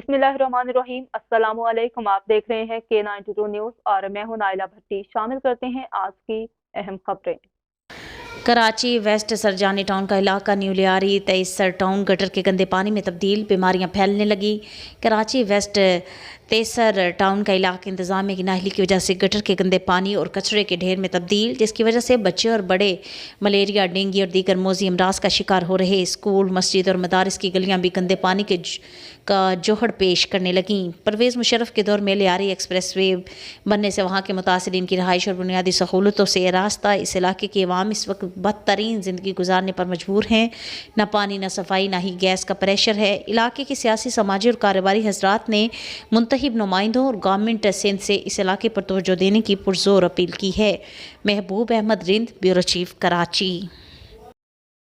बिस्मिल्लाहिर्रहमानिर्रहीम। अस्सलामु अलैकुम। आप देख रहे हैं K92 न्यूज़ और मैं हूं नाइला भट्टी। शामिल करते हैं आज की अहम खबरें। कराची वेस्ट सरजानी टाउन का इलाका न्यूलियारी तेसर टाउन गटर के गंदे पानी में तब्दील, बीमारियां फैलने लगी। कराची वेस्ट तेसर टाउन का इलाका इंतजामिया की नाहली की वजह से गटर के गंदे पानी और कचरे के ढेर में तब्दील, जिसकी वजह से बच्चे और बड़े मलेरिया, डेंगू और दीगर मोजी अमराज का शिकार हो रहे। स्कूल, मस्जिद और मदारिस की गलियां भी गंदे पानी का जोहड़ पेश करने लगीं। परवेज़ मुशर्रफ के दौर में लियारी एक्सप्रेस वे बनने से वहाँ के मुतासिरीन की रहाइश और बुनियादी सहूलतों से रास्ता। इस इलाके की अवाम इस वक्त बदतरीन ज़िंदगी गुजारने पर मजबूर हैं। न पानी, न सफाई, ना ही गैस का प्रेशर है। इलाके के सियासी, समाजी और कारोबारी हजरात ने मुंतखब नुमाइंदों और गवर्नमेंट सिंध से इस इलाके पर तवज्जो देने की पुरजोर अपील की है। महबूब अहमद रिंद, ब्यूरो चीफ, कराची।